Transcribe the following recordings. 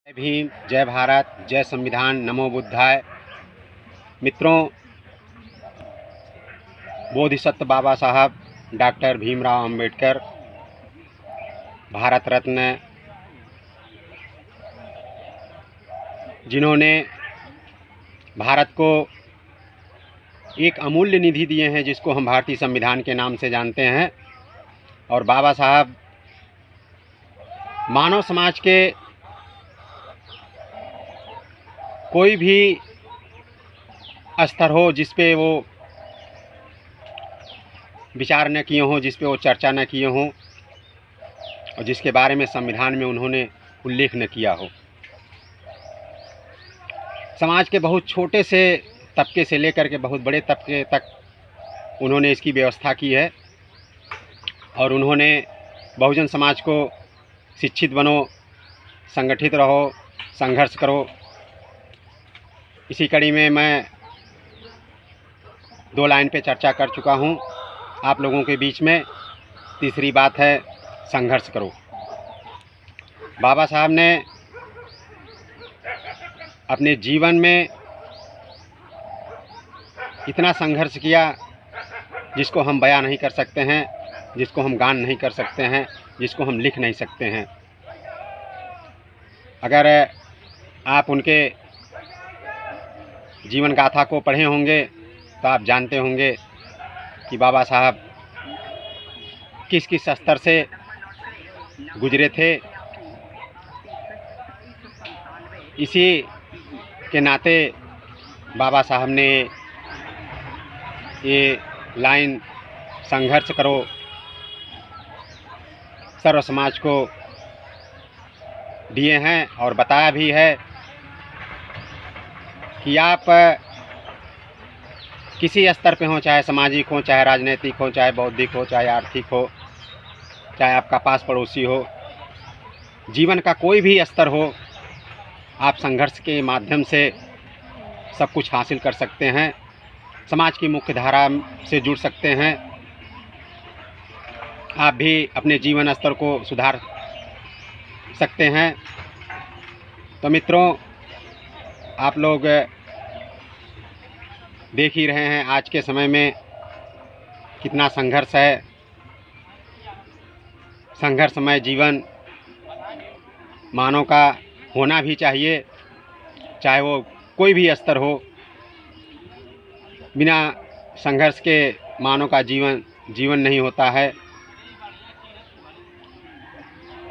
जय भीम, जय भारत, जय संविधान, नमो बुद्धाय। मित्रों, बोधिसत्व बाबा साहब डॉक्टर भीमराव अंबेडकर, भारत रत्न, जिन्होंने भारत को एक अमूल्य निधि दिए हैं जिसको हम भारतीय संविधान के नाम से जानते हैं। और बाबा साहब मानव समाज के कोई भी स्तर हो जिस पे वो विचार न किए हों, जिस पे वो चर्चा न किए हों और जिसके बारे में संविधान में उन्होंने उल्लेख न किया हो। समाज के बहुत छोटे से तबके से लेकर के बहुत बड़े तबके तक उन्होंने इसकी व्यवस्था की है और उन्होंने बहुजन समाज को शिक्षित बनो, संगठित रहो, संघर्ष करो। इसी कड़ी में मैं 2 लाइन पे चर्चा कर चुका हूँ आप लोगों के बीच में। तीसरी बात है संघर्ष करो। बाबा साहब ने अपने जीवन में इतना संघर्ष किया जिसको हम बयां नहीं कर सकते हैं, जिसको हम गान नहीं कर सकते हैं, जिसको हम लिख नहीं सकते हैं। अगर आप उनके जीवन गाथा को पढ़े होंगे तो आप जानते होंगे कि बाबा साहब किस किस स्तर से गुजरे थे। इसी के नाते बाबा साहब ने ये लाइन संघर्ष करो सर्व समाज को दिए हैं और बताया भी है कि आप किसी स्तर पे हो, चाहे सामाजिक हो, चाहे राजनीतिक हो, चाहे बौद्धिक हो, चाहे आर्थिक हो, चाहे आपका पास पड़ोसी हो, जीवन का कोई भी स्तर हो, आप संघर्ष के माध्यम से सब कुछ हासिल कर सकते हैं, समाज की मुख्य धारा से जुड़ सकते हैं, आप भी अपने जीवन स्तर को सुधार सकते हैं। तो मित्रों, आप लोग देख ही रहे हैं आज के समय में कितना संघर्ष है। संघर्षमय जीवन मानव का होना भी चाहिए, चाहे वो कोई भी स्तर हो। बिना संघर्ष के मानव का जीवन नहीं होता है।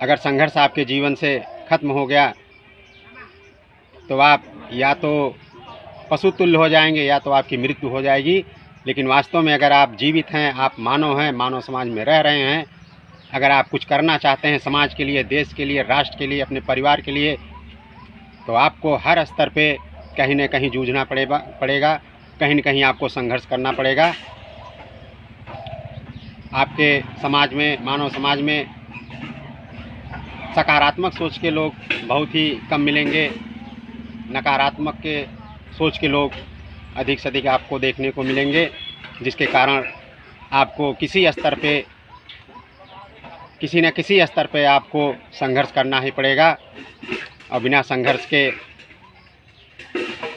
अगर संघर्ष आपके जीवन से खत्म हो गया तो आप या तो पशु तुल्य हो जाएंगे या तो आपकी मृत्यु हो जाएगी। लेकिन वास्तव में अगर आप जीवित हैं, आप मानव हैं, मानव समाज में रह रहे हैं, अगर आप कुछ करना चाहते हैं समाज के लिए, देश के लिए, राष्ट्र के लिए, अपने परिवार के लिए, तो आपको हर स्तर पे कहीं न कहीं जूझना पड़ेगा, कहीं न कहीं आपको संघर्ष करना पड़ेगा। आपके समाज में, मानव समाज में सकारात्मक सोच के लोग बहुत ही कम मिलेंगे। नकारात्मक के सोच के लोग अधिक से अधिक आपको देखने को मिलेंगे, जिसके कारण आपको किसी न किसी स्तर पे आपको संघर्ष करना ही पड़ेगा। और बिना संघर्ष के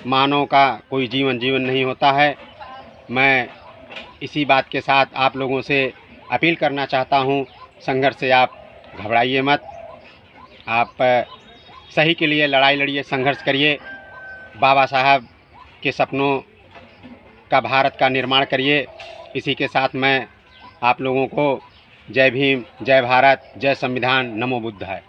मानव का कोई जीवन नहीं होता है। मैं इसी बात के साथ आप लोगों से अपील करना चाहता हूँ, संघर्ष से आप घबराइए मत। आप सही के लिए लड़ाई लड़िए, संघर्ष करिए, बाबा साहब के सपनों का भारत का निर्माण करिए। इसी के साथ मैं आप लोगों को जय भीम, जय भारत, जय संविधान, नमो बुद्धाय।